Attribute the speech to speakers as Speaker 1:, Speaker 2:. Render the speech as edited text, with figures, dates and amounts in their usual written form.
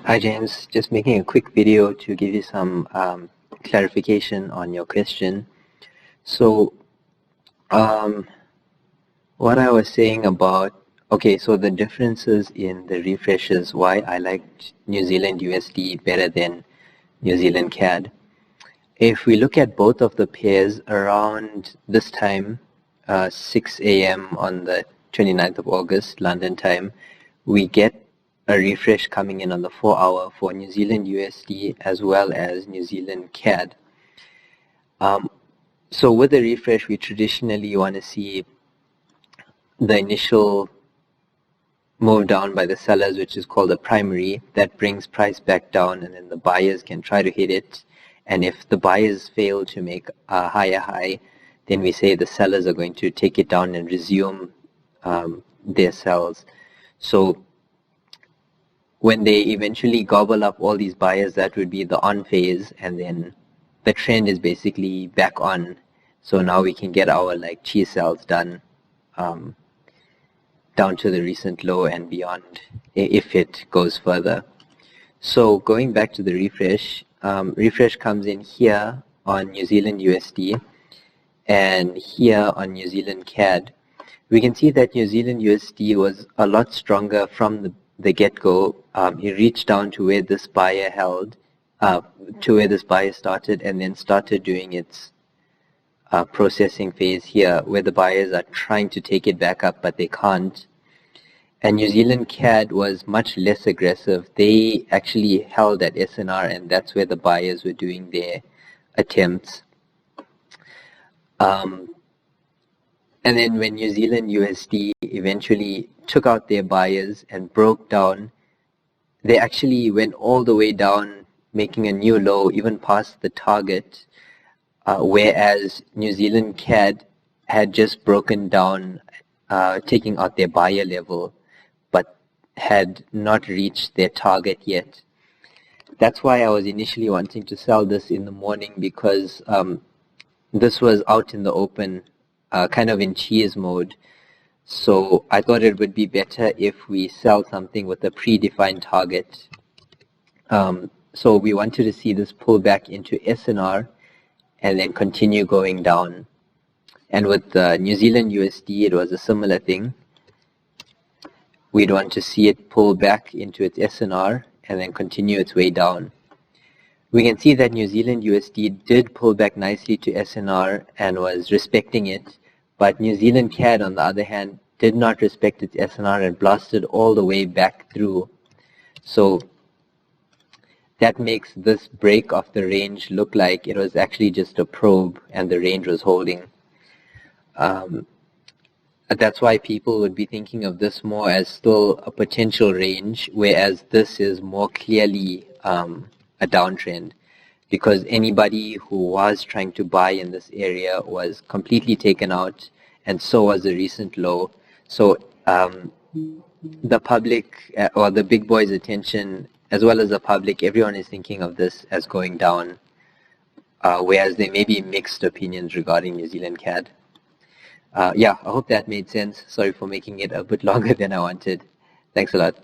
Speaker 1: Hi James, just making a quick video to give you some clarification on your question. So what I was saying about, so the differences in the refreshes, why I liked New Zealand USD better than New Zealand CAD. If we look at both of the pairs around this time, 6 a.m. on the 29th of August, London time, we get a refresh coming in on the 4-hour for New Zealand USD as well as New Zealand CAD. So with the refresh, we traditionally want to see the initial move down by the sellers, which is called the primary. That brings price back down, and then the buyers can try to hit it. And if the buyers fail to make a higher high, then we say the sellers are going to take it down and resume their sells. So when they eventually gobble up all these buyers, that would be the on phase, and then the trend is basically back on. So now we can get our cheese sells done down to the recent low and beyond if it goes further. So going back to the refresh, refresh comes in here on New Zealand USD and here on New Zealand CAD. We can see that New Zealand USD was a lot stronger from the get-go. It reached down to where this buyer held, to where this buyer started, and then started doing its processing phase here, where the buyers are trying to take it back up, but they can't. And New Zealand CAD was much less aggressive. They actually held at SNR, and that's where the buyers were doing their attempts. And then when New Zealand USD eventually took out their buyers and broke down, they actually went all the way down, making a new low, even past the target, whereas New Zealand CAD had just broken down, taking out their buyer level, but had not reached their target yet. That's why I was initially wanting to sell this in the morning, because this was out in the open, kind of in cheese mode. So I thought it would be better if we sell something with a predefined target. So we wanted to see this pull back into SNR and then continue going down. And with New Zealand USD, it was a similar thing. We'd want to see it pull back into its SNR and then continue its way down. We can see that New Zealand USD did pull back nicely to SNR and was respecting it, but New Zealand CAD, on the other hand, did not respect its SNR and blasted all the way back through. So that makes this break of the range look like it was actually just a probe and the range was holding. That's why people would be thinking of this more as still a potential range, whereas this is more clearly a downtrend, because anybody who was trying to buy in this area was completely taken out, and so was the recent low. So the public, or the big boys' attention, as well as the public, everyone is thinking of this as going down, whereas there may be mixed opinions regarding New Zealand CAD. Yeah, I hope that made sense. Sorry for making it a bit longer than I wanted. Thanks a lot.